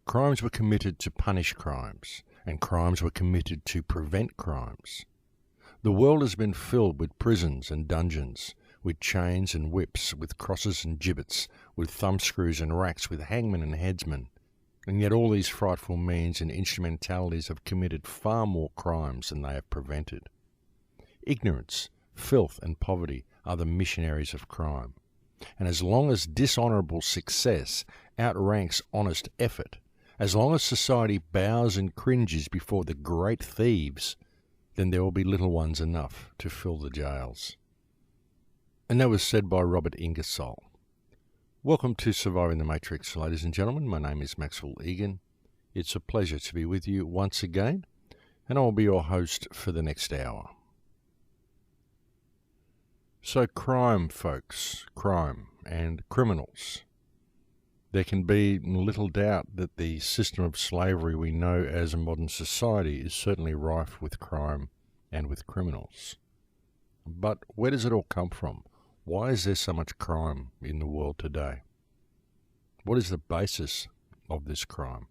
Crimes were committed to punish crimes, and crimes were committed to prevent crimes. The world has been filled with prisons and dungeons, with chains and whips, with crosses and gibbets, with thumbscrews and racks, with hangmen and headsmen. And yet all these frightful means and instrumentalities have committed far more crimes than they have prevented. Ignorance, filth and poverty are the missionaries of crime. And as long as dishonourable success outranks honest effort, as long as society bows and cringes before the great thieves, then there will be little ones enough to fill the jails. And that was said by Robert Ingersoll. Welcome to Surviving the Matrix, ladies and gentlemen. My name is Maxwell Igan. It's a pleasure to be with you once again, and I'll be your host for the next hour. So crime, folks, crime and criminals. There can be little doubt that the system of slavery we know as a modern society is certainly rife with crime and with criminals. But where does it all come from? Why is there so much crime in the world today? What is the basis of this crime?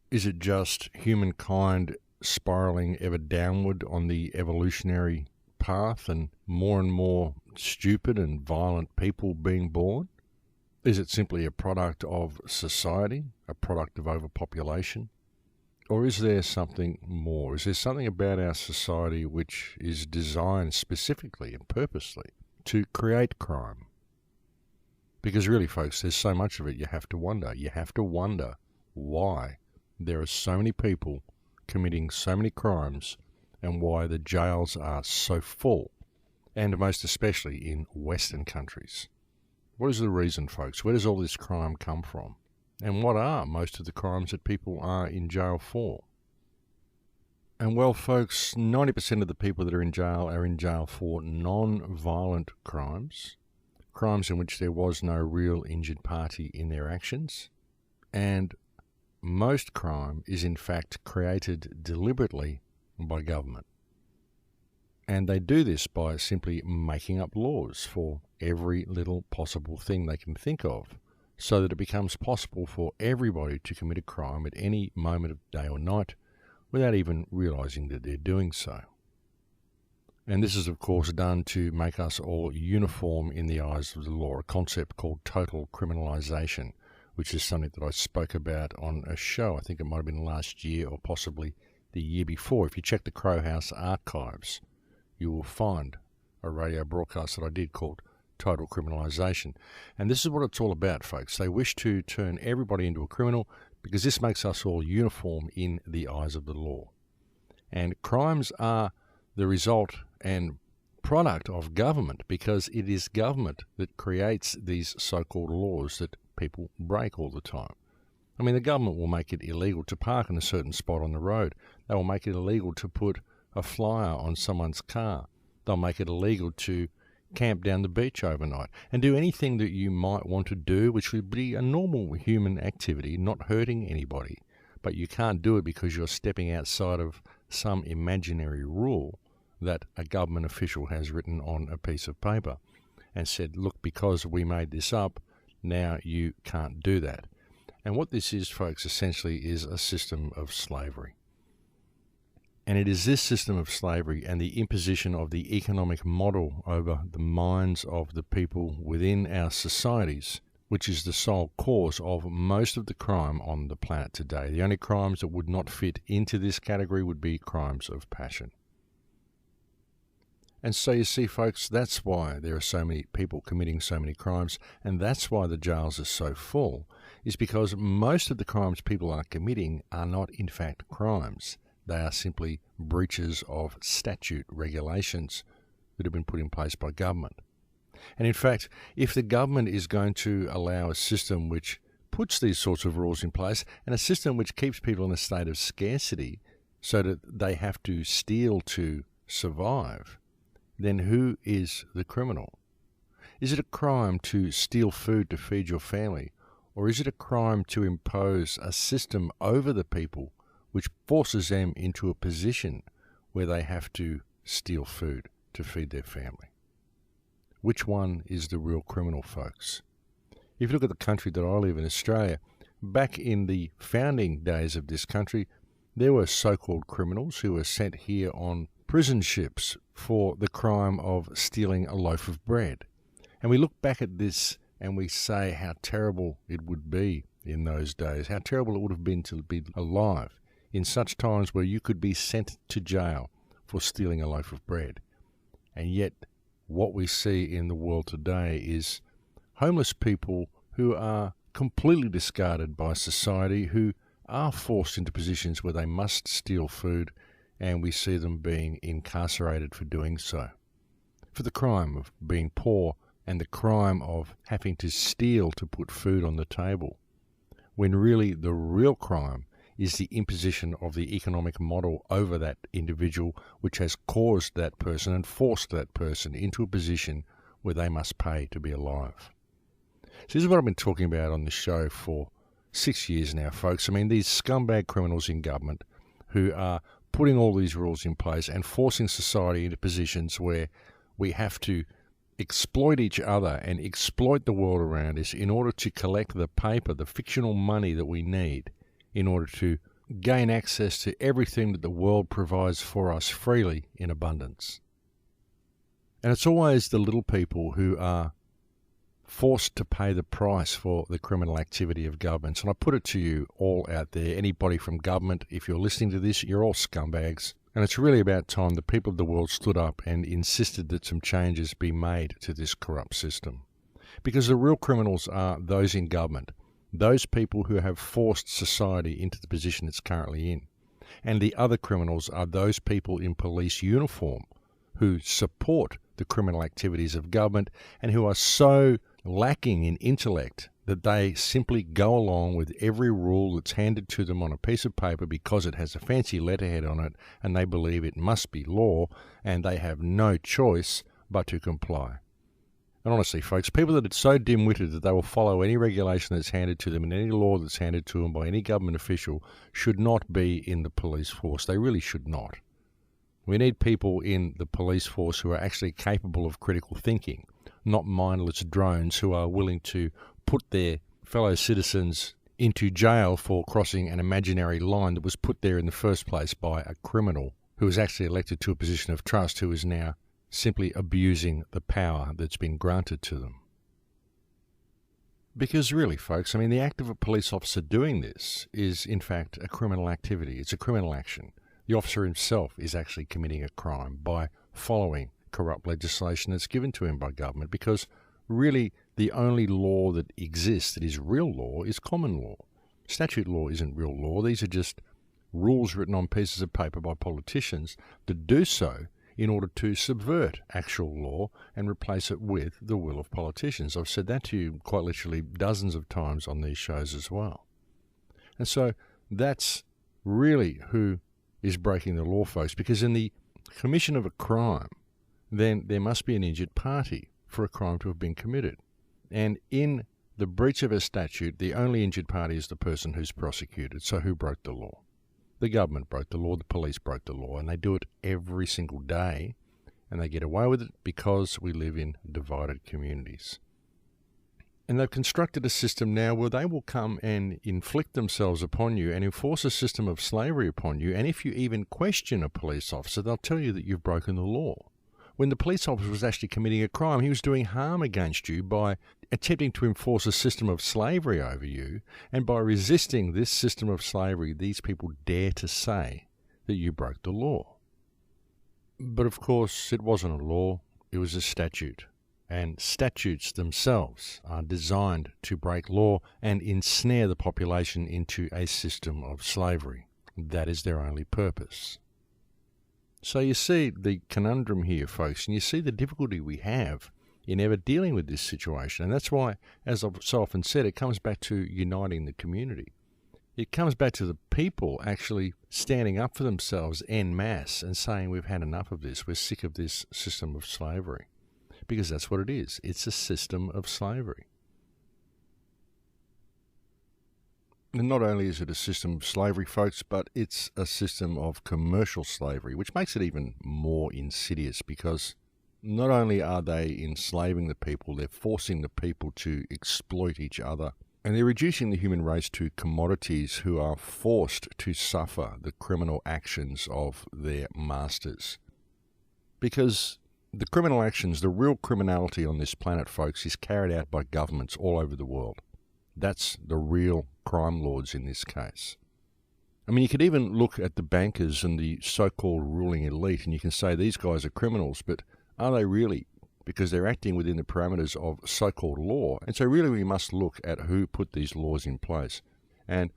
Is it just humankind spiraling ever downward on the evolutionary path and more stupid and violent people being born? Is it simply a product of society, a product of overpopulation? Or is there something more? Is there something about our society which is designed specifically and purposely to create crime? Because really, folks, there's so much of it you have to wonder. You have to wonder why there are so many people committing so many crimes and why the jails are so full, and most especially in Western countries. What is the reason, folks? Where does all this crime come from? And what are most of the crimes that people are in jail for? And well, folks, 90% of the people that are in jail for non-violent crimes, crimes in which there was no real injured party in their actions, and most crime is in fact created deliberately by government. And they do this by simply making up laws for every little possible thing they can think of, so that it becomes possible for everybody to commit a crime at any moment of day or night without even realizing that they're doing so. And this is, of course, done to make us all uniform in the eyes of the law, a concept called total criminalization, which is something that I spoke about on a show. I think it might have been last year or possibly the year before. If you check the Crow House archives, you will find a radio broadcast that I did called Total Criminalization. And this is what it's all about, folks. They wish to turn everybody into a criminal because this makes us all uniform in the eyes of the law. And crimes are the result and product of government because it is government that creates these so-called laws that people break all the time. I mean, the government will make it illegal to park in a certain spot on the road. They will make it illegal to put a flyer on someone's car. They'll make it illegal to camp down the beach overnight and do anything that you might want to do, which would be a normal human activity, not hurting anybody. But you can't do it because you're stepping outside of some imaginary rule that a government official has written on a piece of paper and said, look, because we made this up, now you can't do that. And what this is, folks, essentially is a system of slavery. And it is this system of slavery and the imposition of the economic model over the minds of the people within our societies, which is the sole cause of most of the crime on the planet today. The only crimes that would not fit into this category would be crimes of passion. And so you see, folks, that's why there are so many people committing so many crimes, and that's why the jails are so full, is because most of the crimes people are committing are not in fact crimes. They are simply breaches of statute regulations that have been put in place by government. And in fact, if the government is going to allow a system which puts these sorts of rules in place and a system which keeps people in a state of scarcity so that they have to steal to survive, then who is the criminal? Is it a crime to steal food to feed your family, or is it a crime to impose a system over the people which forces them into a position where they have to steal food to feed their family? Which one is the real criminal, folks? If you look at the country that I live in, Australia, back in the founding days of this country, there were so-called criminals who were sent here on prison ships for the crime of stealing a loaf of bread. And we look back at this and we say how terrible it would be in those days, how terrible it would have been to be alive in such times where you could be sent to jail for stealing a loaf of bread. And yet what we see in the world today is homeless people who are completely discarded by society, who are forced into positions where they must steal food, and we see them being incarcerated for doing so, for the crime of being poor and the crime of having to steal to put food on the table, when really the real crime is the imposition of the economic model over that individual, which has caused that person and forced that person into a position where they must pay to be alive. So this is what I've been talking about on the show for 6 years now, folks. I mean, these scumbag criminals in government who are putting all these rules in place and forcing society into positions where we have to exploit each other and exploit the world around us in order to collect the paper, the fictional money that we need in order to gain access to everything that the world provides for us freely in abundance. And it's always the little people who are forced to pay the price for the criminal activity of governments. And I put it to you all out there, anybody from government, if you're listening to this, you're all scumbags. And it's really about time the people of the world stood up and insisted that some changes be made to this corrupt system. Because the real criminals are those in government, those people who have forced society into the position it's currently in. And the other criminals are those people in police uniform who support the criminal activities of government and who are so lacking in intellect that they simply go along with every rule that's handed to them on a piece of paper because it has a fancy letterhead on it and they believe it must be law and they have no choice but to comply. And honestly, folks, people that are so dim-witted that they will follow any regulation that's handed to them and any law that's handed to them by any government official should not be in the police force. They really should not. We need people in the police force who are actually capable of critical thinking, not mindless drones who are willing to put their fellow citizens into jail for crossing an imaginary line that was put there in the first place by a criminal who was actually elected to a position of trust, who is now simply abusing the power that's been granted to them. Because really, folks, I mean, the act of a police officer doing this is, in fact, a criminal activity. It's a criminal action. The officer himself is actually committing a crime by following corrupt legislation that's given to him by government, because really the only law that exists that is real law is common law. Statute law isn't real law. These are just rules written on pieces of paper by politicians that do so in order to subvert actual law and replace it with the will of politicians. I've said that to you quite literally dozens of times on these shows as well. And so that's really who is breaking the law, folks, because in the commission of a crime, then there must be an injured party for a crime to have been committed. And in the breach of a statute, the only injured party is the person who's prosecuted. So who broke the law? The government broke the law, the police broke the law, and they do it every single day, and they get away with it because we live in divided communities. And they've constructed a system now where they will come and inflict themselves upon you and enforce a system of slavery upon you, and if you even question a police officer, they'll tell you that you've broken the law. When the police officer was actually committing a crime, he was doing harm against you by attempting to enforce a system of slavery over you, and by resisting this system of slavery, these people dare to say that you broke the law. But of course, it wasn't a law, it was a statute. And statutes themselves are designed to break law and ensnare the population into a system of slavery. That is their only purpose. So you see the conundrum here, folks, and you see the difficulty we have in ever dealing with this situation. And that's why, as I've so often said, it comes back to uniting the community. It comes back to the people actually standing up for themselves en masse and saying, we've had enough of this, we're sick of this system of slavery. Because that's what it is. It's a system of slavery. And not only is it a system of slavery, folks, but it's a system of commercial slavery, which makes it even more insidious, because not only are they enslaving the people, they're forcing the people to exploit each other And they're reducing the human race to commodities who are forced to suffer the criminal actions of their masters. Because the criminal actions, the real criminality on this planet, folks, is carried out by governments all over the world. That's the real crime lords in this case. I mean, you could even look at the bankers and the so-called ruling elite, and you can say these guys are criminals, but are they really? Because they're acting within the parameters of so-called law. And so really we must look at who put these laws in place. And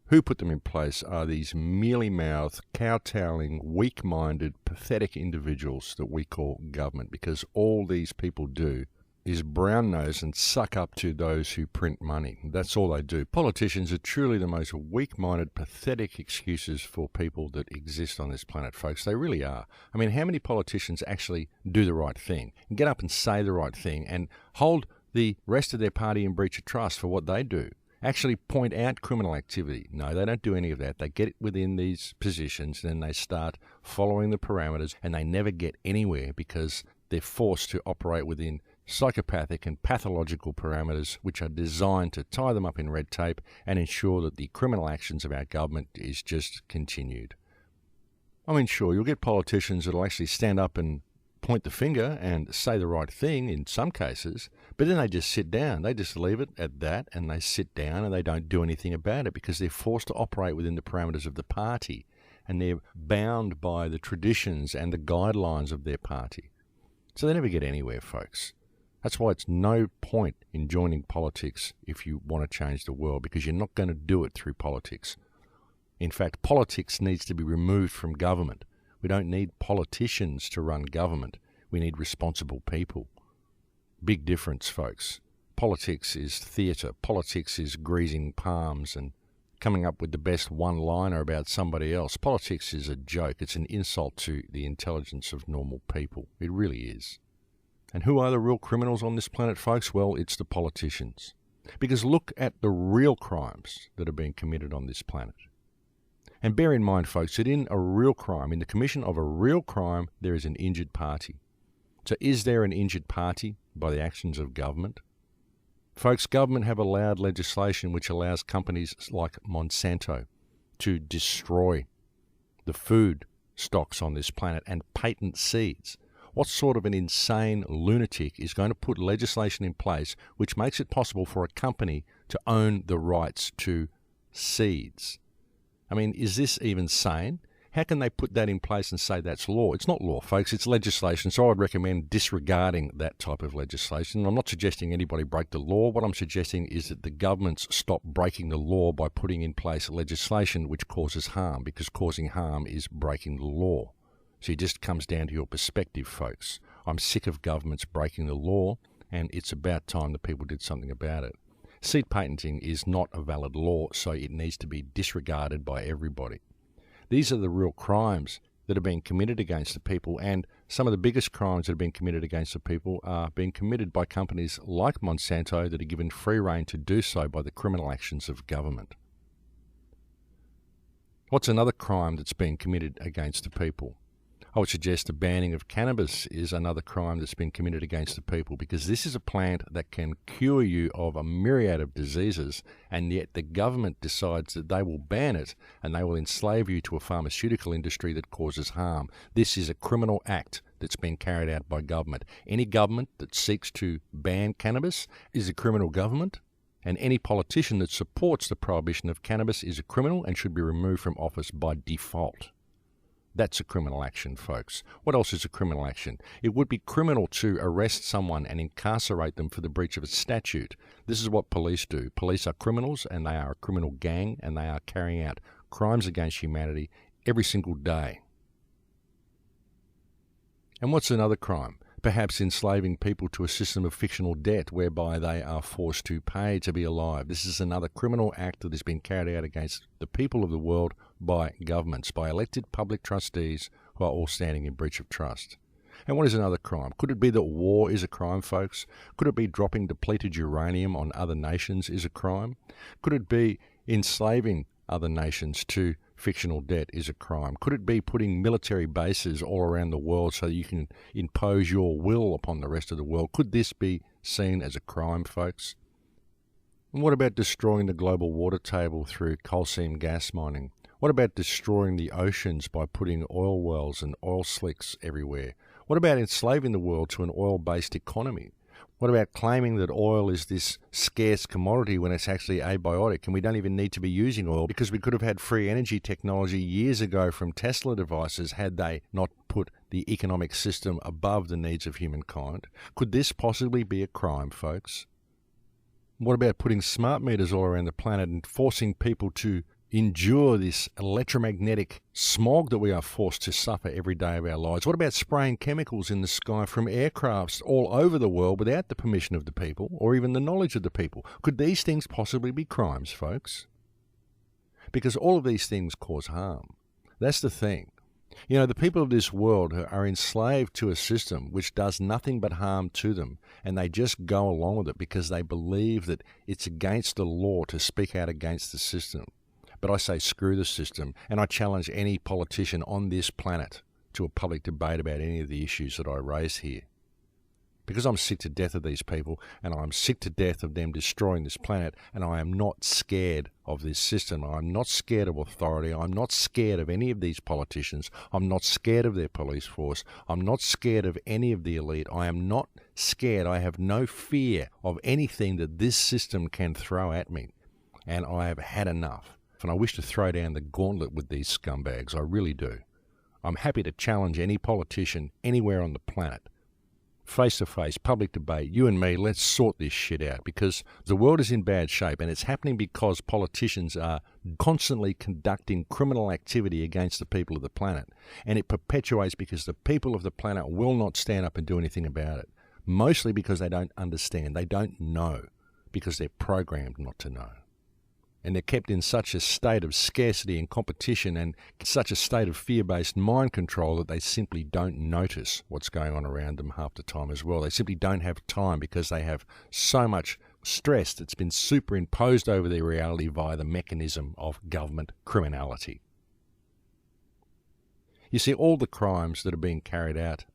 who put them in place are these mealy-mouthed, kowtowing, weak-minded, pathetic individuals that we call government, because all these people do is brown-nose and suck up to those who print money. That's all they do. Politicians are truly the most weak-minded, pathetic excuses for people that exist on this planet, folks. They really are. I mean, how many politicians actually do the right thing, and get up and say the right thing, and hold the rest of their party in breach of trust for what they do? Actually point out criminal activity. No, they don't do any of that. They get within these positions, and then they start following the parameters, and they never get anywhere because they're forced to operate within psychopathic and pathological parameters which are designed to tie them up in red tape and ensure that the criminal actions of our government is just continued. I mean, sure, you'll get politicians that will actually stand up and point the finger and say the right thing in some cases, but then they just sit down. They just leave it at that, and they sit down and they don't do anything about it because they're forced to operate within the parameters of the party, and they're bound by the traditions and the guidelines of their party. So they never get anywhere, folks. That's why it's no point in joining politics if you want to change the world, because you're not going to do it through politics. In fact, politics needs to be removed from government. We don't need politicians to run government. We need responsible people. Big difference, folks. Politics is theatre. Politics is greasing palms and coming up with the best one-liner about somebody else. Politics is a joke. It's an insult to the intelligence of normal people. It really is. And who are the real criminals on this planet, folks? Well, it's the politicians. Because look at the real crimes that are being committed on this planet. And bear in mind, folks, that in a real crime, in the commission of a real crime, there is an injured party. So is there an injured party by the actions of government? Folks, government have allowed legislation which allows companies like Monsanto to destroy the food stocks on this planet and patent seeds. What sort of an insane lunatic is going to put legislation in place which makes it possible for a company to own the rights to seeds? I mean, is this even sane? How can they put that in place and say that's law? It's not law, folks. It's legislation. So I would recommend disregarding that type of legislation. I'm not suggesting anybody break the law. What I'm suggesting is that the governments stop breaking the law by putting in place legislation which causes harm, because causing harm is breaking the law. So it just comes down to your perspective, folks. I'm sick of governments breaking the law, and it's about time that people did something about it. Seed patenting is not a valid law, so it needs to be disregarded by everybody. These are the real crimes that are being committed against the people, and some of the biggest crimes that are being committed against the people are being committed by companies like Monsanto that are given free rein to do so by the criminal actions of government. What's another crime that's being committed against the people? I would suggest the banning of cannabis is another crime that's been committed against the people, because this is a plant that can cure you of a myriad of diseases, and yet the government decides that they will ban it and they will enslave you to a pharmaceutical industry that causes harm. This is a criminal act that's been carried out by government. Any government that seeks to ban cannabis is a criminal government, and any politician that supports the prohibition of cannabis is a criminal and should be removed from office by default. That's a criminal action, folks. What else is a criminal action? It would be criminal to arrest someone and incarcerate them for the breach of a statute. This is what police do. Police are criminals, and they are a criminal gang, and they are carrying out crimes against humanity every single day. And what's another crime? Perhaps enslaving people to a system of fictional debt whereby they are forced to pay to be alive. This is another criminal act that has been carried out against the people of the world by governments, by elected public trustees who are all standing in breach of trust. And what is another crime? Could it be that war is a crime, folks? Could it be dropping depleted uranium on other nations is a crime? Could it be enslaving other nations to fictional debt is a crime? Could it be putting military bases all around the world so that you can impose your will upon the rest of the world? Could this be seen as a crime, folks? And what about destroying the global water table through coal seam gas mining? What about destroying the oceans by putting oil wells and oil slicks everywhere? What about enslaving the world to an oil-based economy? What about claiming that oil is this scarce commodity when it's actually abiotic and we don't even need to be using oil because we could have had free energy technology years ago from Tesla devices had they not put the economic system above the needs of humankind? Could this possibly be a crime, folks? What about putting smart meters all around the planet and forcing people to endure this electromagnetic smog that we are forced to suffer every day of our lives? What about spraying chemicals in the sky from aircrafts all over the world without the permission of the people or even the knowledge of the people? Could these things possibly be crimes, folks? Because all of these things cause harm. That's the thing. You know, the people of this world are enslaved to a system which does nothing but harm to them, and they just go along with it because they believe that it's against the law to speak out against the system. But I say screw the system, and I challenge any politician on this planet to a public debate about any of the issues that I raise here. Because I'm sick to death of these people, and I'm sick to death of them destroying this planet, and I am not scared of this system. I'm not scared of authority. I'm not scared of any of these politicians. I'm not scared of their police force. I'm not scared of any of the elite. I am not scared. I have no fear of anything that this system can throw at me, and I have had enough. And I wish to throw down the gauntlet with these scumbags. I really do. I'm happy to challenge any politician anywhere on the planet. Face-to-face, public debate, you and me, let's sort this shit out, because the world is in bad shape, and it's happening because politicians are constantly conducting criminal activity against the people of the planet. And it perpetuates because the people of the planet will not stand up and do anything about it. Mostly because they don't understand, they don't know, because they're programmed not to know. And they're kept in such a state of scarcity and competition and such a state of fear-based mind control that they simply don't notice what's going on around them half the time as well. They simply don't have time because they have so much stress that's been superimposed over their reality via the mechanism of government criminality. You see, all the crimes that are being carried out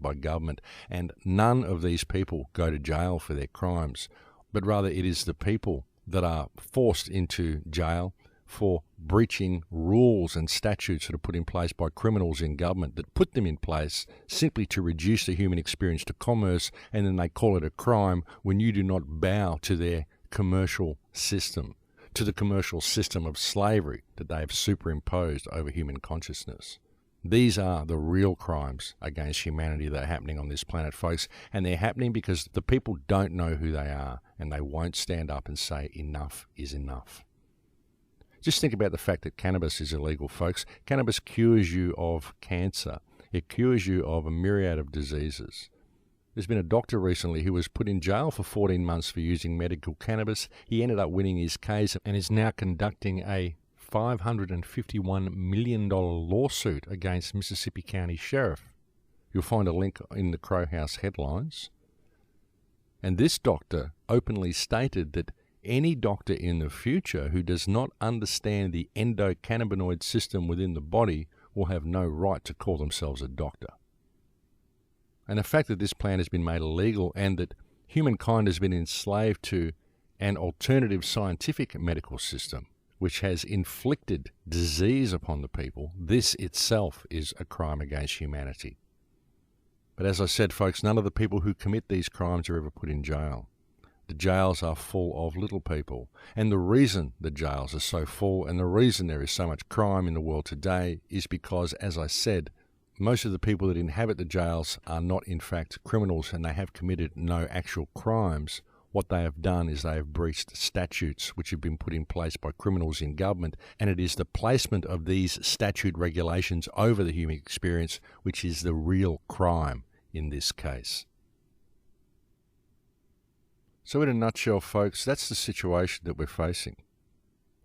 by government, and none of these people go to jail for their crimes, but rather it is the people that are forced into jail for breaching rules and statutes that are put in place by criminals in government that put them in place simply to reduce the human experience to commerce, and then they call it a crime when you do not bow to their commercial system, to the commercial system of slavery that they have superimposed over human consciousness. These are the real crimes against humanity that are happening on this planet, folks, and they're happening because the people don't know who they are, and they won't stand up and say enough is enough. Just think about the fact that cannabis is illegal, folks. Cannabis cures you of cancer. It cures you of a myriad of diseases. There's been a doctor recently who was put in jail for 14 months for using medical cannabis. He ended up winning his case and is now conducting a $551 million lawsuit against Mississippi County Sheriff. You'll find a link in the Crow House headlines. And this doctor openly stated that any doctor in the future who does not understand the endocannabinoid system within the body will have no right to call themselves a doctor. And the fact that this plant has been made illegal and that humankind has been enslaved to an alternative scientific medical system which has inflicted disease upon the people, this itself is a crime against humanity. But as I said, folks, none of the people who commit these crimes are ever put in jail. The jails are full of little people. And the reason the jails are so full and the reason there is so much crime in the world today is because, as I said, most of the people that inhabit the jails are not in fact criminals, and they have committed no actual crimes. What they have done is they have breached statutes which have been put in place by criminals in government, and it is the placement of these statute regulations over the human experience which is the real crime in this case. So in a nutshell, folks, that's the situation that we're facing.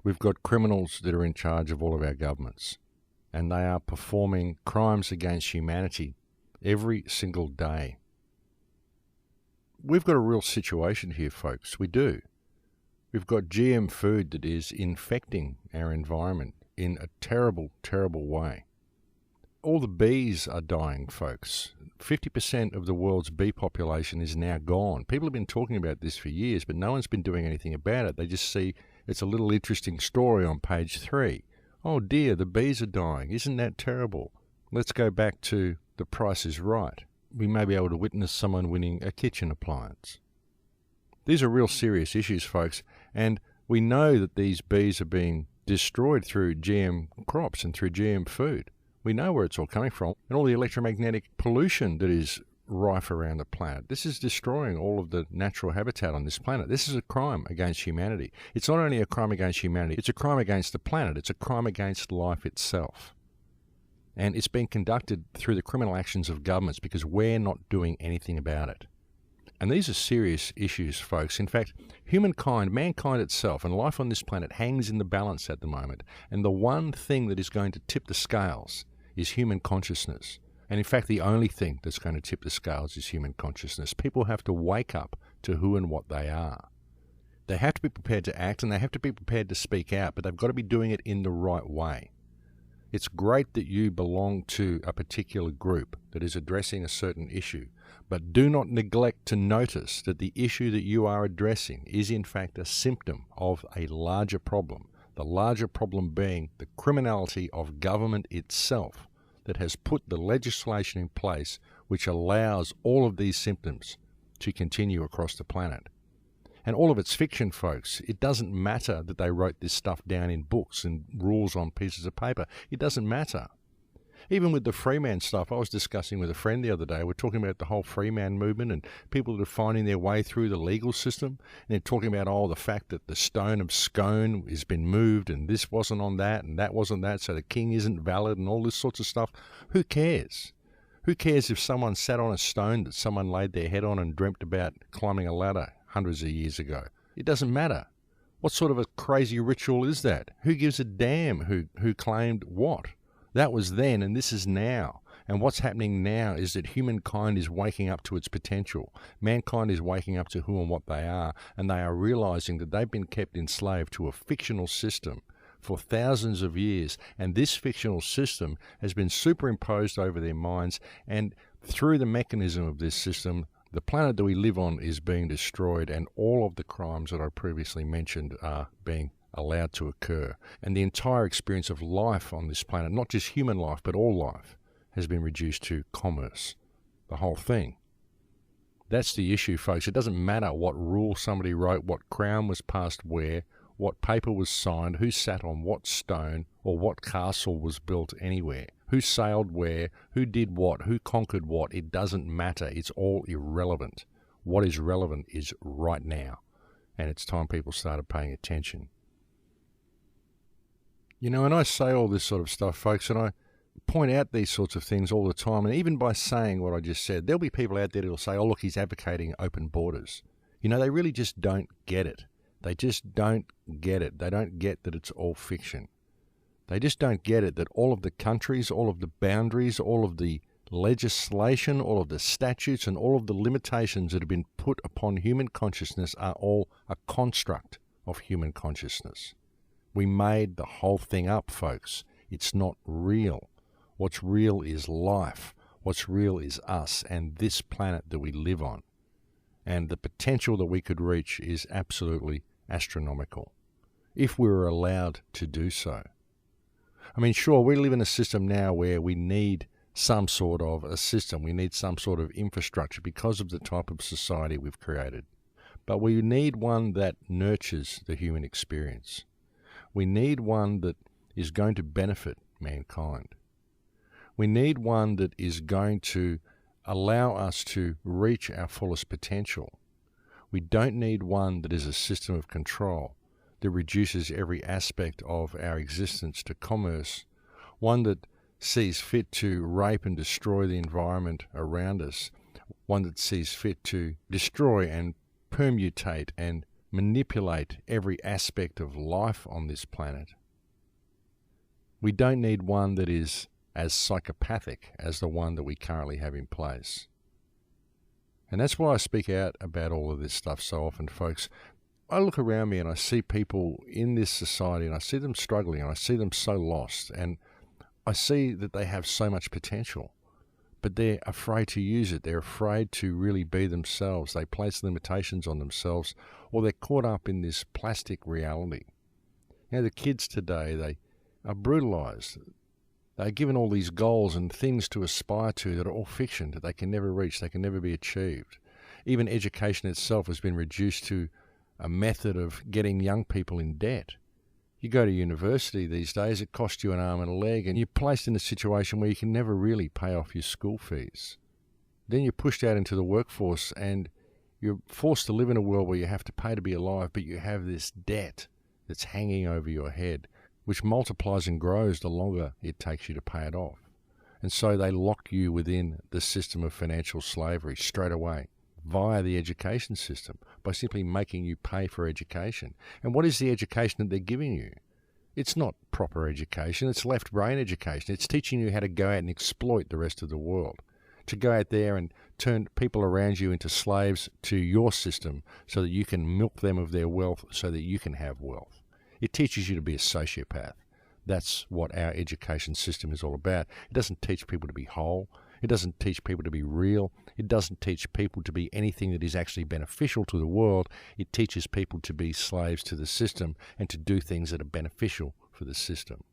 We've got criminals that are in charge of all of our governments, and they are performing crimes against humanity every single day. We've got a real situation here, folks. We do. We've got GM food that is infecting our environment in a terrible, terrible way. all the bees are dying, folks. 50% of the world's bee population is now gone. People have been talking about this for years, but no one's been doing anything about it. They just see it's a little interesting story on page 3. Oh dear, the bees are dying. Isn't that terrible? Let's go back to The Price is Right. We may be able to witness someone winning a kitchen appliance. These are real serious issues, folks, and we know that these bees are being destroyed through GM crops and through GM food. We know where it's all coming from, and all the electromagnetic pollution that is rife around the planet. This is destroying all of the natural habitat on this planet. This is a crime against humanity. It's not only a crime against humanity, it's a crime against the planet. It's a crime against life itself. And it's being conducted through the criminal actions of governments because we're not doing anything about it. And these are serious issues, folks. In fact, mankind itself, and life on this planet hangs in the balance at the moment. And the one thing that is going to tip the scales is human consciousness. And in fact, the only thing that's going to tip the scales is human consciousness. People have to wake up to who and what they are. They have to be prepared to act, and they have to be prepared to speak out, but they've got to be doing it in the right way. It's great that you belong to a particular group that is addressing a certain issue, but do not neglect to notice that the issue that you are addressing is in fact a symptom of a larger problem. The larger problem being the criminality of government itself that has put the legislation in place which allows all of these symptoms to continue across the planet. And all of it's fiction, folks. It doesn't matter that they wrote this stuff down in books and rules on pieces of paper. It doesn't matter. Even with the free man stuff, I was discussing with a friend the other day, we're talking about the whole free man movement and people that are finding their way through the legal system, and they're talking about, the fact that the stone of Scone has been moved and this wasn't on that and that wasn't that, so the king isn't valid and all this sorts of stuff. Who cares? Who cares if someone sat on a stone that someone laid their head on and dreamt about climbing a ladder hundreds of years ago? It doesn't matter. What sort of a crazy ritual is that? Who gives a damn who claimed what? That was then, and this is now. And what's happening now is that humankind is waking up to its potential. Mankind is waking up to who and what they are, and they are realizing that they've been kept enslaved to a fictional system for thousands of years, and this fictional system has been superimposed over their minds, and through the mechanism of this system, the planet that we live on is being destroyed, and all of the crimes that I previously mentioned are being allowed to occur. And the entire experience of life on this planet, not just human life, but all life, has been reduced to commerce. The whole thing. That's the issue, folks. It doesn't matter what rule somebody wrote, what crown was passed where, what paper was signed, who sat on what stone, or what castle was built anywhere, who sailed where, who did what, who conquered what. It doesn't matter. It's all irrelevant. What is relevant is right now. And it's time people started paying attention. And I say all this sort of stuff, folks, and I point out these sorts of things all the time, and even by saying what I just said, there'll be people out there that'll say, look, he's advocating open borders. They really just don't get it. They just don't get it. They don't get that it's all fiction. They just don't get it that all of the countries, all of the boundaries, all of the legislation, all of the statutes, and all of the limitations that have been put upon human consciousness are all a construct of human consciousness. We made the whole thing up, folks. It's not real. What's real is life. What's real is us and this planet that we live on. And the potential that we could reach is absolutely astronomical, if we were allowed to do so. Sure, we live in a system now where we need some sort of a system. We need some sort of infrastructure because of the type of society we've created. But we need one that nurtures the human experience. We need one that is going to benefit mankind. We need one that is going to allow us to reach our fullest potential. We don't need one that is a system of control that reduces every aspect of our existence to commerce, one that sees fit to rape and destroy the environment around us, one that sees fit to destroy and permutate and manipulate every aspect of life on this planet. We don't need one that is as psychopathic as the one that we currently have in place. And that's why I speak out about all of this stuff so often, folks. I look around me and I see people in this society and I see them struggling and I see them so lost. And I see that they have so much potential, but they're afraid to use it. They're afraid to really be themselves. They place limitations on themselves, or they're caught up in this plastic reality. The kids today, they are brutalized. They're given all these goals and things to aspire to that are all fiction, that they can never reach, they can never be achieved. Even education itself has been reduced to a method of getting young people in debt. You go to university these days, it costs you an arm and a leg, and you're placed in a situation where you can never really pay off your school fees. Then you're pushed out into the workforce and you're forced to live in a world where you have to pay to be alive, but you have this debt that's hanging over your head, which multiplies and grows the longer it takes you to pay it off. And so they lock you within the system of financial slavery straight away via the education system by simply making you pay for education. And what is the education that they're giving you? It's not proper education, it's left brain education. It's teaching you how to go out and exploit the rest of the world, to go out there and turn people around you into slaves to your system so that you can milk them of their wealth so that you can have wealth. It teaches you to be a sociopath. That's what our education system is all about. It doesn't teach people to be whole. It doesn't teach people to be real. It doesn't teach people to be anything that is actually beneficial to the world. It teaches people to be slaves to the system and to do things that are beneficial for the system.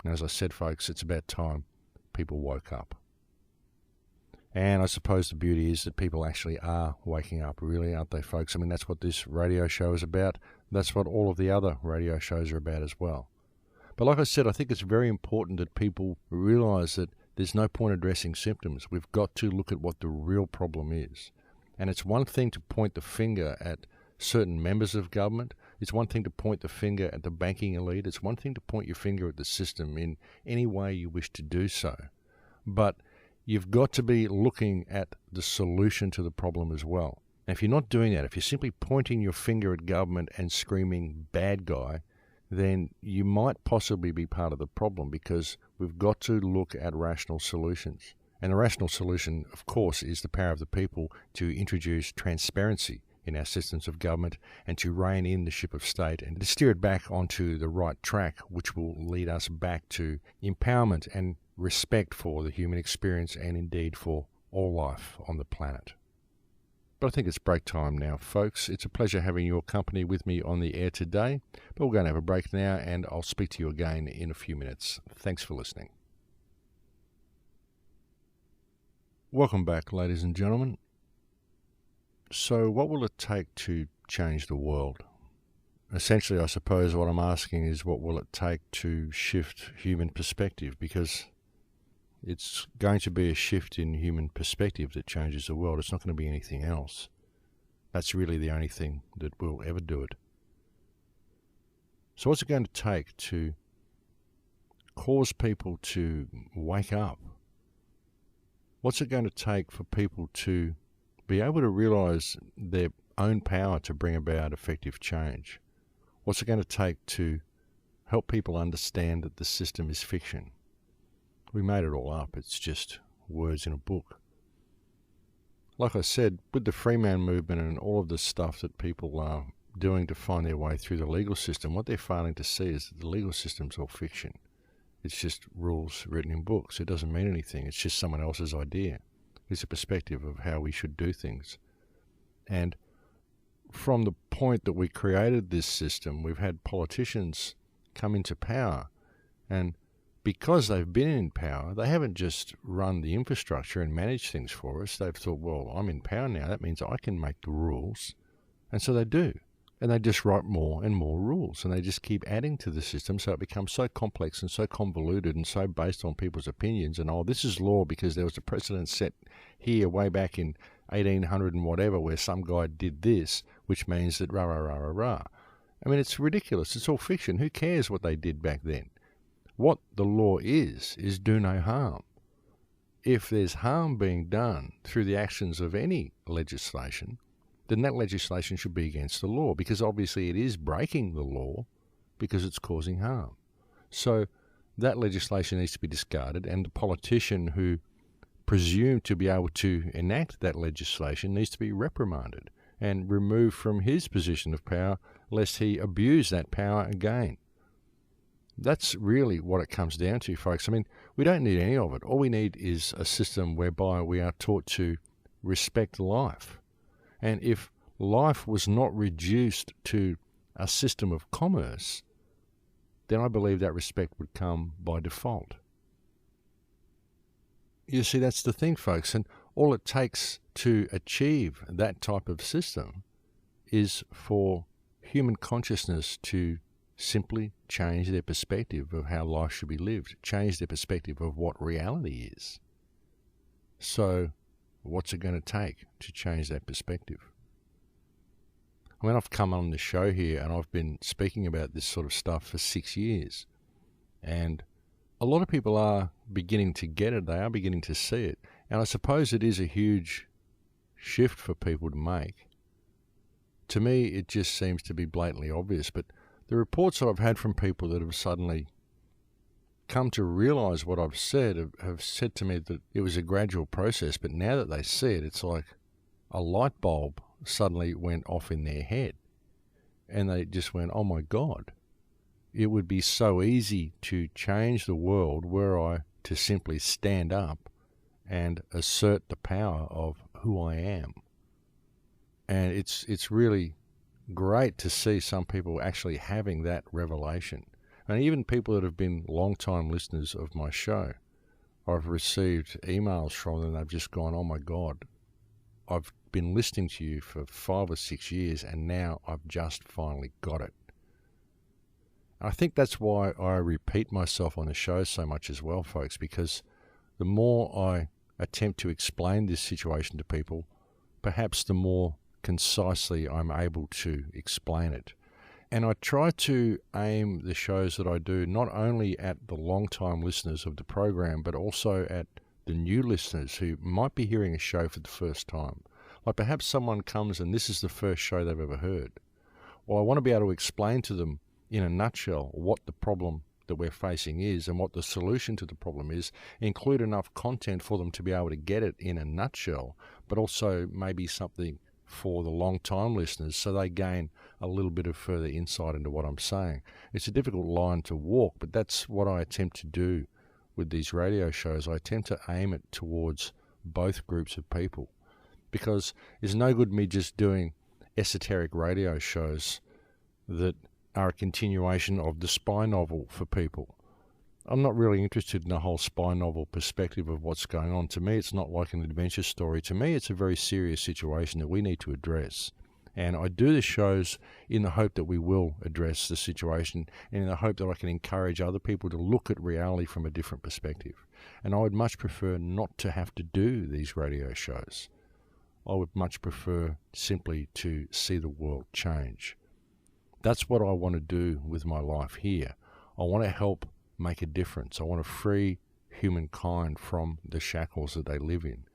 And as I said, folks, it's about time people woke up. And I suppose the beauty is that people actually are waking up, really, aren't they, folks? I mean, that's what this radio show is about. That's what all of the other radio shows are about as well. But like I said, I think it's very important that people realise that there's no point addressing symptoms. We've got to look at what the real problem is. And it's one thing to point the finger at certain members of government. It's one thing to point the finger at the banking elite. It's one thing to point your finger at the system in any way you wish to do so. But you've got to be looking at the solution to the problem as well. And if you're not doing that, if you're simply pointing your finger at government and screaming bad guy, then you might possibly be part of the problem, because we've got to look at rational solutions. And the rational solution, of course, is the power of the people to introduce transparency in our systems of government and to rein in the ship of state and to steer it back onto the right track, which will lead us back to empowerment and respect for the human experience and indeed for all life on the planet. But I think it's break time now, folks. It's a pleasure having your company with me on the air today. But we're going to have a break now, and I'll speak to you again in a few minutes. Thanks for listening. Welcome back, ladies and gentlemen. So what will it take to change the world? Essentially, I suppose what I'm asking is, what will it take to shift human perspective? Because it's going to be a shift in human perspective that changes the world. It's not going to be anything else. That's really the only thing that will ever do it. So what's it going to take to cause people to wake up? What's it going to take for people to be able to realise their own power to bring about effective change? What's it going to take to help people understand that the system is fiction? We made it all up. It's just words in a book. Like I said, with the free man movement and all of the stuff that people are doing to find their way through the legal system, what they're failing to see is that the legal system's all fiction. It's just rules written in books. It doesn't mean anything. It's just someone else's idea. It's a perspective of how we should do things. And from the point that we created this system, we've had politicians come into power, and because they've been in power, they haven't just run the infrastructure and managed things for us. They've thought, well, I'm in power now. That means I can make the rules. And so they do. And they just write more and more rules. And they just keep adding to the system, so it becomes so complex and so convoluted and so based on people's opinions. And, oh, this is law because there was a precedent set here way back in 1800 and whatever where some guy did this, which means that rah, rah, rah, rah, rah. I mean, it's ridiculous. It's all fiction. Who cares what they did back then? What the law is do no harm. If there's harm being done through the actions of any legislation, then that legislation should be against the law, because obviously it is breaking the law because it's causing harm. So that legislation needs to be discarded, and the politician who presumed to be able to enact that legislation needs to be reprimanded and removed from his position of power, lest he abuse that power again. That's really what it comes down to, folks. I mean, we don't need any of it. All we need is a system whereby we are taught to respect life. And if life was not reduced to a system of commerce, then I believe that respect would come by default. You see, that's the thing, folks, and all it takes to achieve that type of system is for human consciousness to simply change their perspective of how life should be lived, change their perspective of what reality is. So, what's it going to take to change that perspective? I mean, I've come on the show here and I've been speaking about this sort of stuff for 6 years. And a lot of people are beginning to get it. They are beginning to see it. And I suppose it is a huge shift for people to make. To me, it just seems to be blatantly obvious. But the reports that I've had from people that have suddenly come to realize what I've said have said to me that it was a gradual process. But now that they see it, it's like a light bulb suddenly went off in their head. And they just went, oh my God, it would be so easy to change the world were I to simply stand up and assert the power of who I am. And it's really great to see some people actually having that revelation. And even people that have been long-time listeners of my show, I've received emails from them, they've just gone, oh my God, I've been listening to you for 5 or 6 years and now I've just finally got it. I think that's why I repeat myself on the show so much as well, folks, because the more I attempt to explain this situation to people, perhaps the more concisely I'm able to explain it. And I try to aim the shows that I do not only at the long-time listeners of the program, but also at the new listeners who might be hearing a show for the first time. Like perhaps someone comes and this is the first show they've ever heard. Well, I want to be able to explain to them in a nutshell what the problem that we're facing is and what the solution to the problem is, include enough content for them to be able to get it in a nutshell, but also maybe something for the long-time listeners so they gain a little bit of further insight into what I'm saying. It's a difficult line to walk, but that's what I attempt to do with these radio shows. I attempt to aim it towards both groups of people, because it's no good me just doing esoteric radio shows that are a continuation of the spy novel for people. I'm not really interested in the whole spy novel perspective of what's going on. To me, it's not like an adventure story. To me, it's a very serious situation that we need to address. And I do the shows in the hope that we will address the situation and in the hope that I can encourage other people to look at reality from a different perspective. And I would much prefer not to have to do these radio shows. I would much prefer simply to see the world change. That's what I want to do with my life here. I want to help make a difference. I want to free humankind from the shackles that they live in.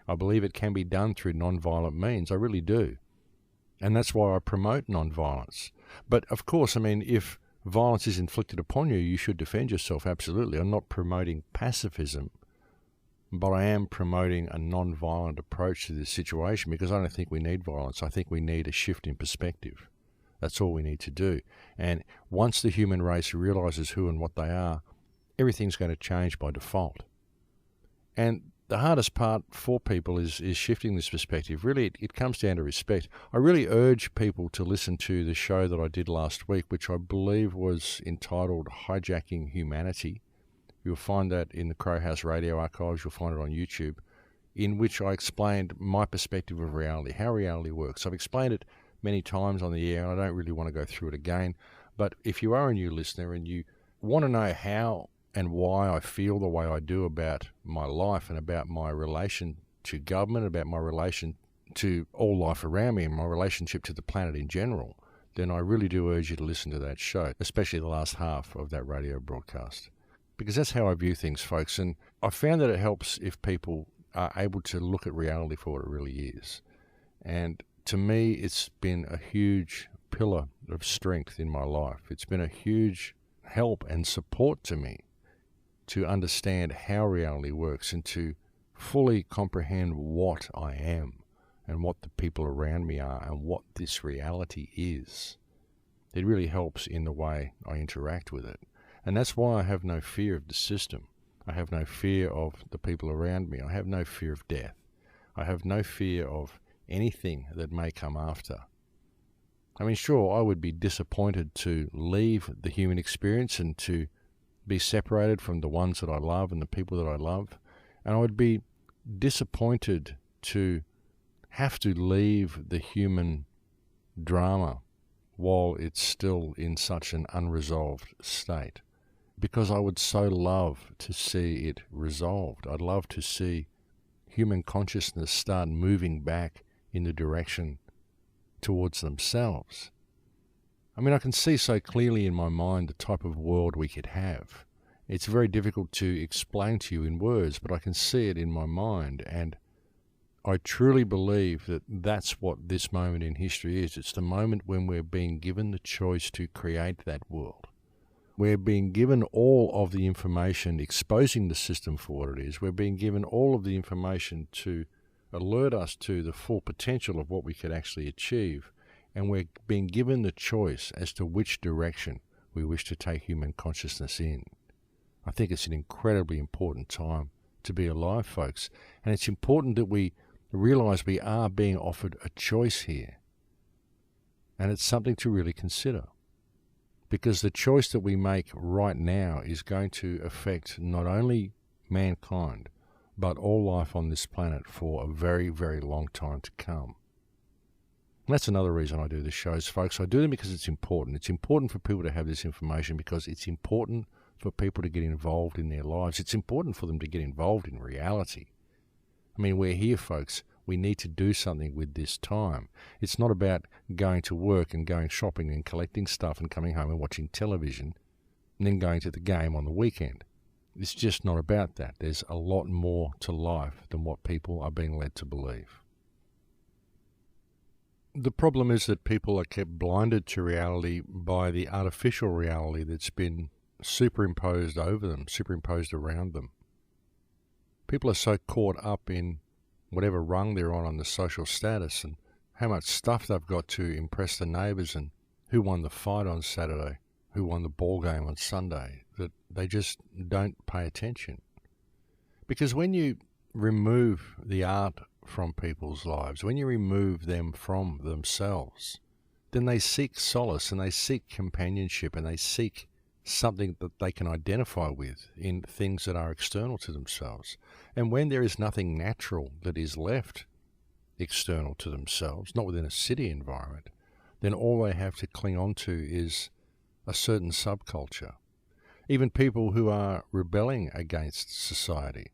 I believe it can be done through non-violent means. I really do. And that's why I promote non-violence. But of course, I mean, if violence is inflicted upon you, you should defend yourself, absolutely. I'm not promoting pacifism, but I am promoting a non-violent approach to this situation because I don't think we need violence. I think we need a shift in perspective. That's all we need to do. And once the human race realizes who and what they are, everything's going to change by default. And the hardest part for people is shifting this perspective. Really, it comes down to respect. I really urge people to listen to the show that I did last week, which I believe was entitled Hijacking Humanity. You'll find that in the Crow House Radio archives. You'll find it on YouTube, in which I explained my perspective of reality, how reality works. I've explained it many times on the air, and I don't really want to go through it again. But if you are a new listener and you want to know how and why I feel the way I do about my life and about my relation to government, about my relation to all life around me and my relationship to the planet in general, then I really do urge you to listen to that show, especially the last half of that radio broadcast. Because that's how I view things, folks. And I found that it helps if people are able to look at reality for what it really is. And to me, it's been a huge pillar of strength in my life. It's been a huge help and support to me to understand how reality works and to fully comprehend what I am and what the people around me are and what this reality is. It really helps in the way I interact with it. And that's why I have no fear of the system. I have no fear of the people around me. I have no fear of death. I have no fear of anything that may come after. I mean, sure, I would be disappointed to leave the human experience and to be separated from the ones that I love and the people that I love. And I would be disappointed to have to leave the human drama while it's still in such an unresolved state, because I would so love to see it resolved. I'd love to see human consciousness start moving back in the direction towards themselves. I mean, I can see so clearly in my mind the type of world we could have. It's very difficult to explain to you in words, but I can see it in my mind, and I truly believe that that's what this moment in history is. It's the moment when we're being given the choice to create that world. We're being given all of the information exposing the system for what it is. We're being given all of the information to alert us to the full potential of what we could actually achieve. And we're being given the choice as to which direction we wish to take human consciousness in. I think it's an incredibly important time to be alive, folks. And it's important that we realize we are being offered a choice here. And it's something to really consider. Because the choice that we make right now is going to affect not only mankind, but all life on this planet for a very, very long time to come. And that's another reason I do the shows, folks. I do them because it's important. It's important for people to have this information because it's important for people to get involved in their lives. It's important for them to get involved in reality. I mean, we're here, folks. We need to do something with this time. It's not about going to work and going shopping and collecting stuff and coming home and watching television and then going to the game on the weekend. It's just not about that. There's a lot more to life than what people are being led to believe. The problem is that people are kept blinded to reality by the artificial reality that's been superimposed over them, superimposed around them. People are so caught up in whatever rung they're on the social status and how much stuff they've got to impress the neighbours and who won the fight on Saturday, who won the ball game on Sunday, that they just don't pay attention. Because when you remove the art from people's lives, when you remove them from themselves, then they seek solace and they seek companionship and they seek something that they can identify with in things that are external to themselves. And when there is nothing natural that is left external to themselves, not within a city environment, then all they have to cling on to is a certain subculture. Even people who are rebelling against society,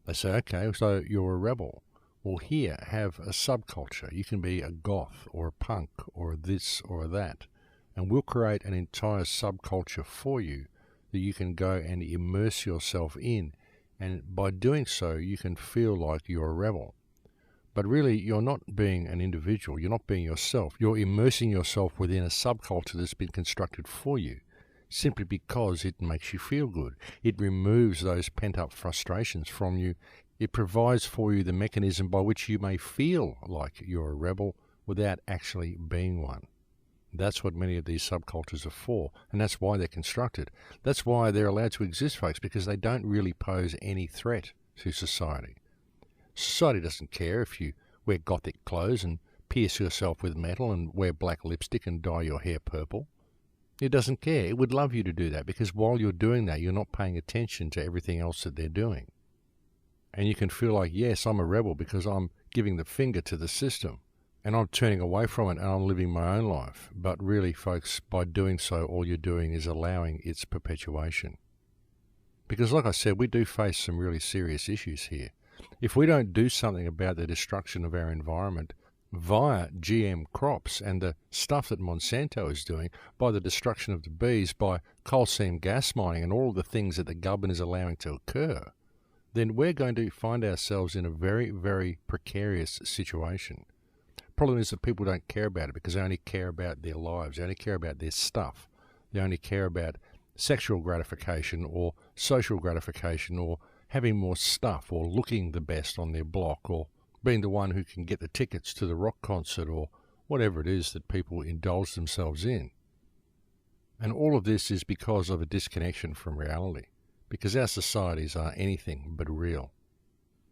they say, okay, so you're a rebel. Well, here, have a subculture. You can be a goth or a punk or this or that. And we'll create an entire subculture for you that you can go and immerse yourself in. And by doing so, you can feel like you're a rebel. But really, you're not being an individual. You're not being yourself. You're immersing yourself within a subculture that's been constructed for you, simply because it makes you feel good. It removes those pent-up frustrations from you. It provides for you the mechanism by which you may feel like you're a rebel without actually being one. That's what many of these subcultures are for, and that's why they're constructed. That's why they're allowed to exist, folks, because they don't really pose any threat to society. Society doesn't care if you wear gothic clothes and pierce yourself with metal and wear black lipstick and dye your hair purple. It doesn't care. It would love you to do that, because while you're doing that, you're not paying attention to everything else that they're doing. And you can feel like, yes, I'm a rebel because I'm giving the finger to the system. And I'm turning away from it and I'm living my own life. But really, folks, by doing so, all you're doing is allowing its perpetuation. Because like I said, we do face some really serious issues here. If we don't do something about the destruction of our environment via GM crops and the stuff that Monsanto is doing, by the destruction of the bees, by coal seam gas mining and all of the things that the government is allowing to occur, then we're going to find ourselves in a very, very precarious situation. Problem is that people don't care about it because they only care about their lives. They only care about their stuff. They only care about sexual gratification or social gratification or having more stuff or looking the best on their block or being the one who can get the tickets to the rock concert or whatever it is that people indulge themselves in. And all of this is because of a disconnection from reality, because our societies are anything but real.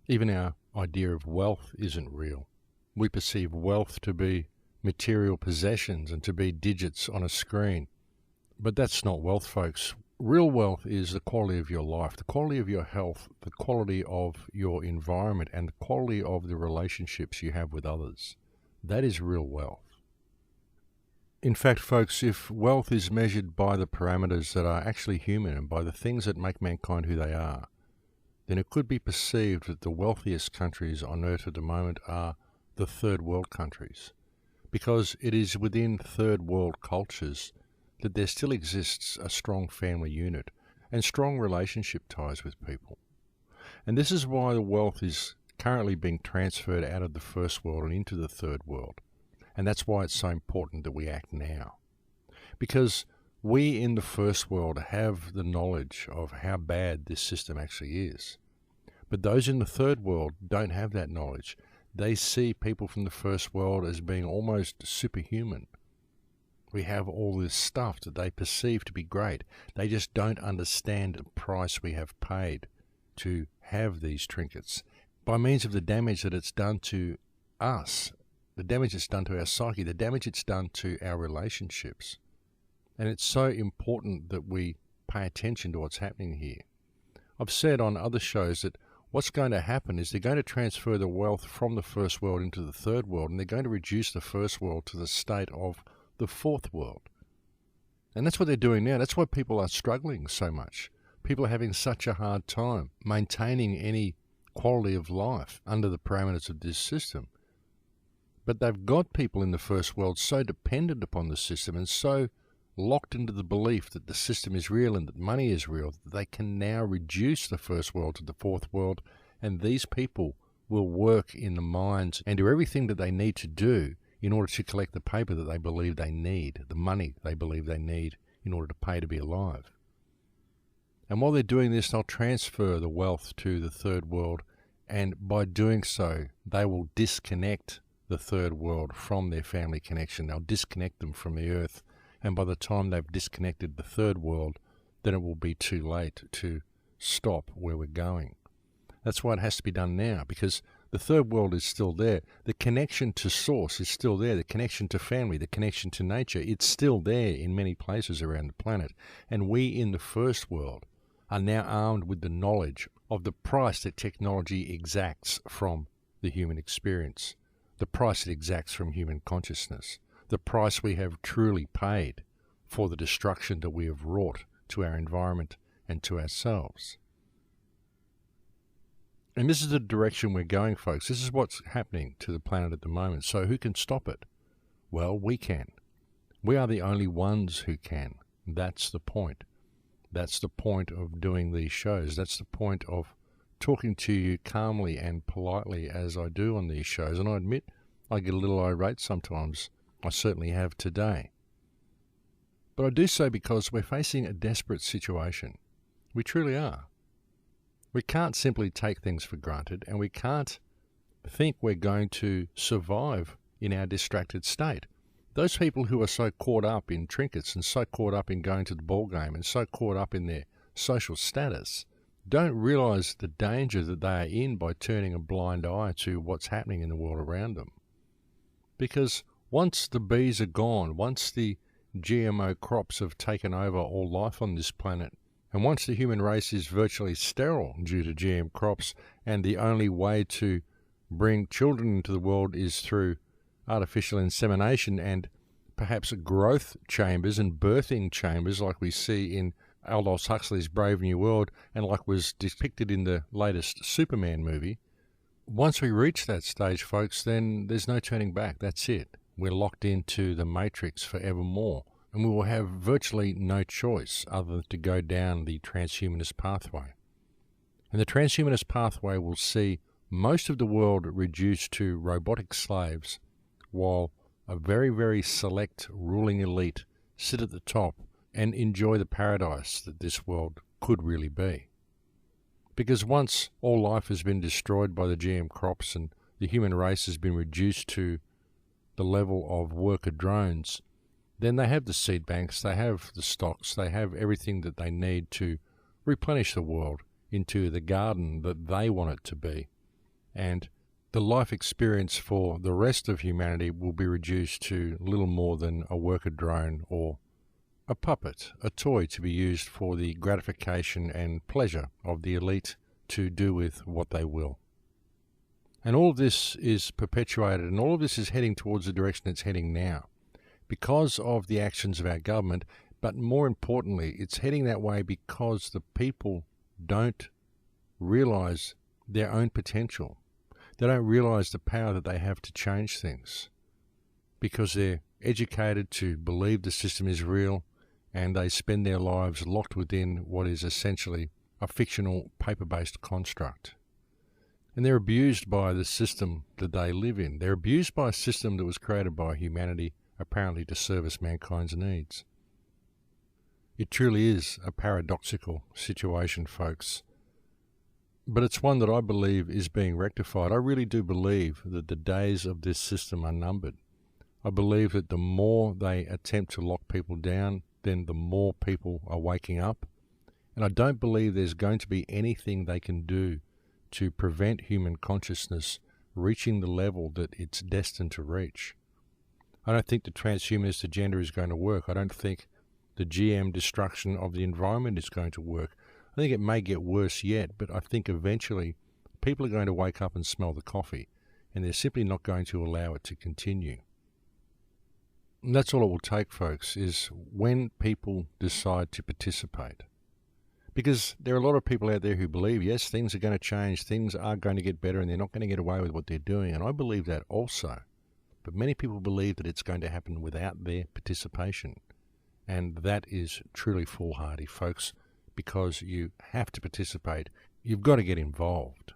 Even our idea of wealth isn't real. We perceive wealth to be material possessions and to be digits on a screen. But that's not wealth, folks. Real wealth is the quality of your life, the quality of your health, the quality of your environment, and the quality of the relationships you have with others. That is real wealth. In fact, folks, if wealth is measured by the parameters that are actually human and by the things that make mankind who they are, then it could be perceived that the wealthiest countries on earth at the moment are the third world countries, because it is within third world cultures that there still exists a strong family unit and strong relationship ties with people. And this is why the wealth is currently being transferred out of the first world and into the third world. And that's why it's so important that we act now. Because we in the first world have the knowledge of how bad this system actually is. But those in the third world don't have that knowledge. They see people from the first world as being almost superhuman. We have all this stuff that they perceive to be great. They just don't understand the price we have paid to have these trinkets by means of the damage that it's done to us, the damage it's done to our psyche, the damage it's done to our relationships. And it's so important that we pay attention to what's happening here. I've said on other shows that what's going to happen is they're going to transfer the wealth from the first world into the third world, and they're going to reduce the first world to the state of the fourth world. And that's what they're doing now. That's why people are struggling so much. People are having such a hard time maintaining any quality of life under the parameters of this system. But they've got people in the first world so dependent upon the system and so locked into the belief that the system is real and that money is real that they can now reduce the first world to the fourth world, and these people will work in the mines and do everything that they need to do in order to collect the paper that they believe they need, the money they believe they need in order to pay to be alive. And while they're doing this, they'll transfer the wealth to the third world, and by doing so, they will disconnect the third world from their family connection. They'll disconnect them from the earth, and by the time they've disconnected the third world, then it will be too late to stop where we're going. That's why it has to be done now, because the third world is still there. The connection to source is still there. The connection to family, the connection to nature, it's still there in many places around the planet. And we in the first world are now armed with the knowledge of the price that technology exacts from the human experience, the price it exacts from human consciousness, the price we have truly paid for the destruction that we have wrought to our environment and to ourselves. And this is the direction we're going, folks. This is what's happening to the planet at the moment. So who can stop it? Well, we can. We are the only ones who can. That's the point. That's the point of doing these shows. That's the point of talking to you calmly and politely as I do on these shows. And I admit I get a little irate sometimes. I certainly have today. But I do so because we're facing a desperate situation. We truly are. We can't simply take things for granted, and we can't think we're going to survive in our distracted state. Those people who are so caught up in trinkets and so caught up in going to the ball game and so caught up in their social status don't realize the danger that they are in by turning a blind eye to what's happening in the world around them. Because once the bees are gone, once the GMO crops have taken over all life on this planet, and once the human race is virtually sterile due to GM crops, and the only way to bring children into the world is through artificial insemination and perhaps growth chambers and birthing chambers like we see in Aldous Huxley's Brave New World and like was depicted in the latest Superman movie, once we reach that stage, folks, then there's no turning back. That's it. We're locked into the matrix forevermore. And we will have virtually no choice other than to go down the transhumanist pathway. And the transhumanist pathway will see most of the world reduced to robotic slaves, while a very, very select ruling elite sit at the top and enjoy the paradise that this world could really be. Because once all life has been destroyed by the GM crops and the human race has been reduced to the level of worker drones, then they have the seed banks, they have the stocks, they have everything that they need to replenish the world into the garden that they want it to be. And the life experience for the rest of humanity will be reduced to little more than a worker drone or a puppet, a toy to be used for the gratification and pleasure of the elite to do with what they will. And all of this is perpetuated, and all of this is heading towards the direction it's heading now because of the actions of our government, but more importantly, it's heading that way because the people don't realise their own potential. They don't realise the power that they have to change things because they're educated to believe the system is real, and they spend their lives locked within what is essentially a fictional paper-based construct. And they're abused by the system that they live in. They're abused by a system that was created by humanity, apparently to service mankind's needs. It truly is a paradoxical situation, folks. But it's one that I believe is being rectified. I really do believe that the days of this system are numbered. I believe that the more they attempt to lock people down, then the more people are waking up. And I don't believe there's going to be anything they can do to prevent human consciousness reaching the level that it's destined to reach. I don't think the transhumanist agenda is going to work. I don't think the GM destruction of the environment is going to work. I think it may get worse yet, but I think eventually people are going to wake up and smell the coffee, and they're simply not going to allow it to continue. And that's all it will take, folks, is when people decide to participate. Because there are a lot of people out there who believe, yes, things are going to change, things are going to get better, and they're not going to get away with what they're doing. And I believe that also. But many people believe that it's going to happen without their participation. And that is truly foolhardy, folks, because you have to participate. You've got to get involved.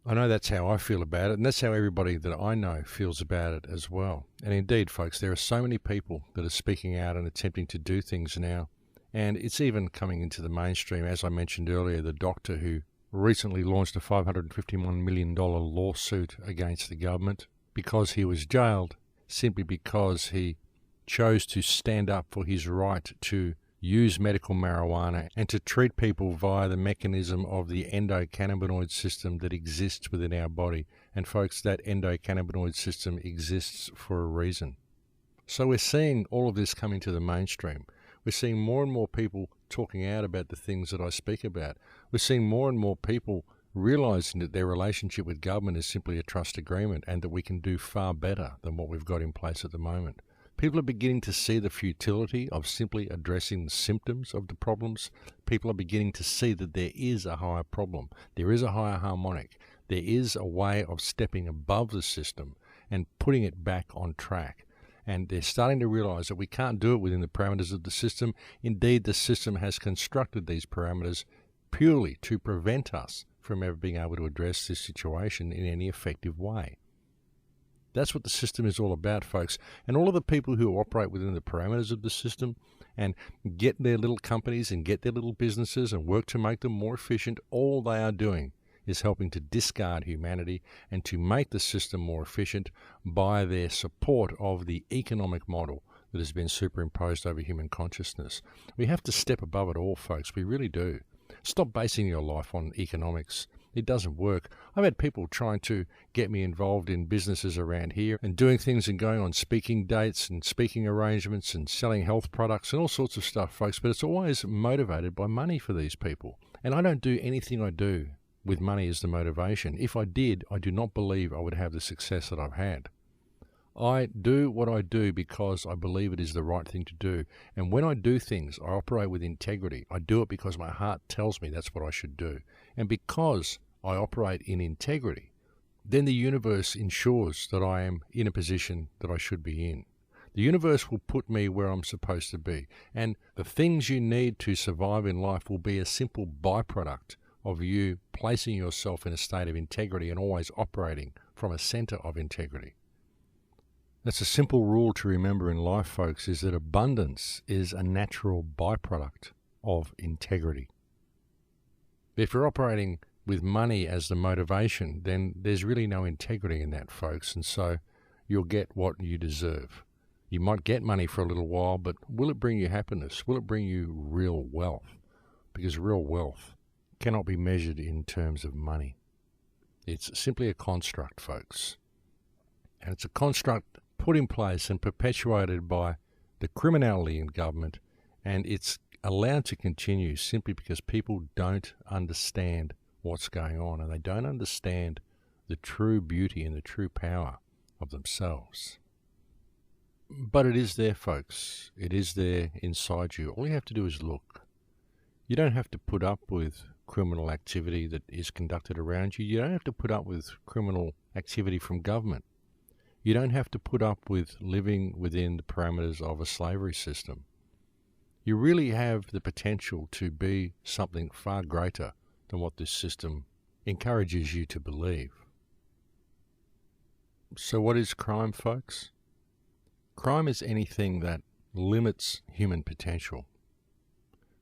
I know that's how I feel about it, and that's how everybody that I know feels about it as well. And indeed, folks, there are so many people that are speaking out and attempting to do things now. And it's even coming into the mainstream. As I mentioned earlier, the doctor who recently launched a $551 million lawsuit against the government because he was jailed, simply because he chose to stand up for his right to use medical marijuana and to treat people via the mechanism of the endocannabinoid system that exists within our body. And folks, that endocannabinoid system exists for a reason. So we're seeing all of this coming to the mainstream. We're seeing more and more people talking out about the things that I speak about. We're seeing more and more people realizing that their relationship with government is simply a trust agreement and that we can do far better than what we've got in place at the moment. People are beginning to see the futility of simply addressing the symptoms of the problems. People are beginning to see that there is a higher problem. There is a higher harmonic. There is a way of stepping above the system and putting it back on track. And they're starting to realize that we can't do it within the parameters of the system. Indeed, the system has constructed these parameters purely to prevent us from ever being able to address this situation in any effective way. That's what the system is all about, folks. And all of the people who operate within the parameters of the system and get their little companies and get their little businesses and work to make them more efficient, all they are doing is helping to discard humanity and to make the system more efficient by their support of the economic model that has been superimposed over human consciousness. We have to step above it all, folks. We really do. Stop basing your life on economics. It doesn't work. I've had people trying to get me involved in businesses around here and doing things and going on speaking dates and speaking arrangements and selling health products and all sorts of stuff, folks, but it's always motivated by money for these people. And I don't do anything I do with money as the motivation. If I did, I do not believe I would have the success that I've had. I do what I do because I believe it is the right thing to do. And when I do things, I operate with integrity. I do it because my heart tells me that's what I should do. And because I operate in integrity, then the universe ensures that I am in a position that I should be in. The universe will put me where I'm supposed to be. And the things you need to survive in life will be a simple byproduct of you placing yourself in a state of integrity and always operating from a center of integrity. That's a simple rule to remember in life, folks, is that abundance is a natural byproduct of integrity. If you're operating with money as the motivation, then there's really no integrity in that, folks, and so you'll get what you deserve. You might get money for a little while, but will it bring you happiness? Will it bring you real wealth? Because real wealth cannot be measured in terms of money. It's simply a construct, folks. And it's a construct put in place and perpetuated by the criminality in government, and it's allowed to continue simply because people don't understand what's going on, and they don't understand the true beauty and the true power of themselves. But it is there, folks. It is there inside you. All you have to do is look. You don't have to put up with criminal activity that is conducted around you. You don't have to put up with criminal activity from government. You don't have to put up with living within the parameters of a slavery system. You really have the potential to be something far greater than what this system encourages you to believe. So what is crime, folks? Crime is anything that limits human potential.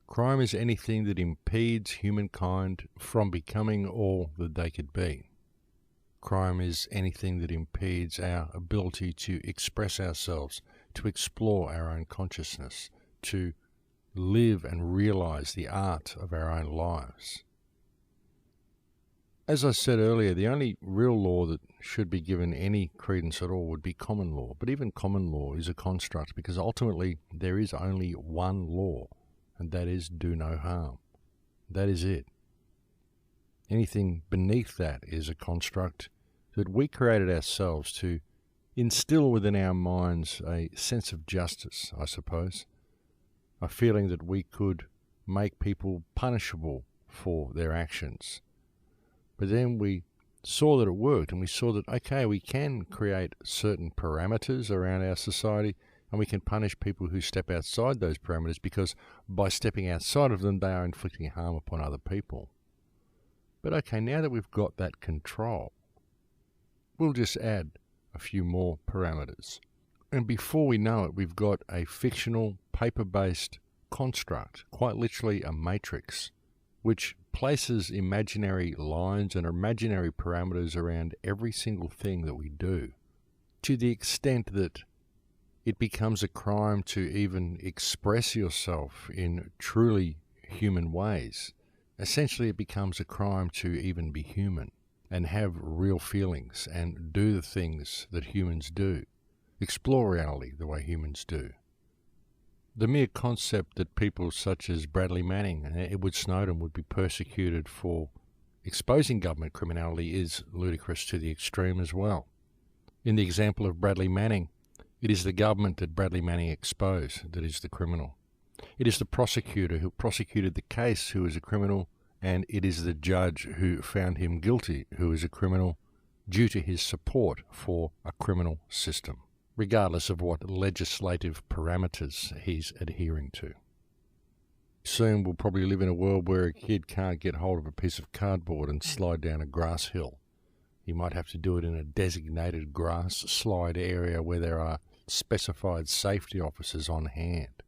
Crime is anything that impedes humankind from becoming all that they could be. Crime is anything that impedes our ability to express ourselves, to explore our own consciousness, to live and realize the art of our own lives. As I said earlier, the only real law that should be given any credence at all would be common law. But even common law is a construct, because ultimately there is only one law, and that is do no harm. That is it. Anything beneath that is a construct that we created ourselves to instill within our minds a sense of justice, I suppose, a feeling that we could make people punishable for their actions. But then we saw that it worked, and we saw that, okay, we can create certain parameters around our society, and we can punish people who step outside those parameters, because by stepping outside of them, they are inflicting harm upon other people. But okay, now that we've got that control, we'll just add a few more parameters. And before we know it, we've got a fictional, paper-based construct, quite literally a matrix, which places imaginary lines and imaginary parameters around every single thing that we do, to the extent that it becomes a crime to even express yourself in truly human ways. Essentially, it becomes a crime to even be human and have real feelings and do the things that humans do, explore reality the way humans do. The mere concept that people such as Bradley Manning and Edward Snowden would be persecuted for exposing government criminality is ludicrous to the extreme as well. In the example of Bradley Manning, it is the government that Bradley Manning exposed that is the criminal. It is the prosecutor who prosecuted the case who is a criminal, and it is the judge who found him guilty who is a criminal due to his support for a criminal system, regardless of what legislative parameters he's adhering to. Soon we'll probably live in a world where a kid can't get hold of a piece of cardboard and slide down a grass hill. He might have to do it in a designated grass slide area where there are specified safety officers on hand.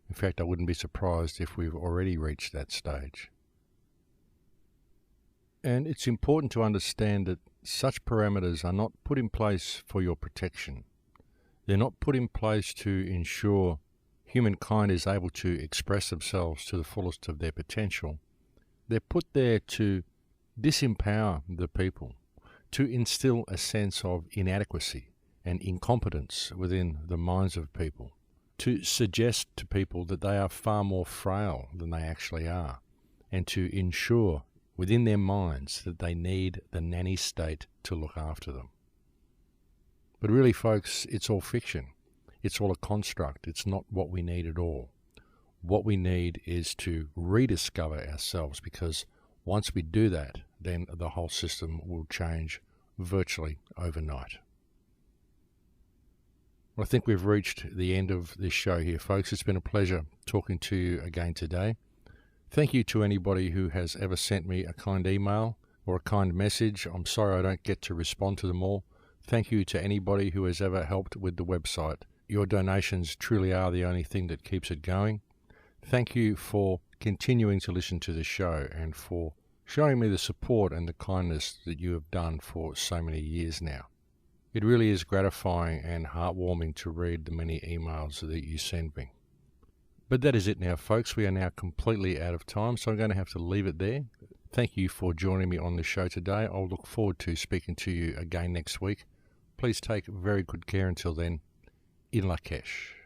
In fact, I wouldn't be surprised if we've already reached that stage. And it's important to understand that such parameters are not put in place for your protection. They're not put in place to ensure humankind is able to express themselves to the fullest of their potential. They're put there to disempower the people, to instill a sense of inadequacy and incompetence within the minds of people, to suggest to people that they are far more frail than they actually are, and to ensure within their minds that they need the nanny state to look after them. But really, folks, it's all fiction. It's all a construct. It's not what we need at all. What we need is to rediscover ourselves, because once we do that, then the whole system will change virtually overnight. Well, I think we've reached the end of this show here, folks. It's been a pleasure talking to you again today. Thank you to anybody who has ever sent me a kind email or a kind message. I'm sorry I don't get to respond to them all. Thank you to anybody who has ever helped with the website. Your donations truly are the only thing that keeps it going. Thank you for continuing to listen to the show and for showing me the support and the kindness that you have done for so many years now. It really is gratifying and heartwarming to read the many emails that you send me. But that is it now, folks. We are now completely out of time, so I'm going to have to leave it there. Thank you for joining me on the show today. I'll look forward to speaking to you again next week. Please take very good care until then. In Lakesh.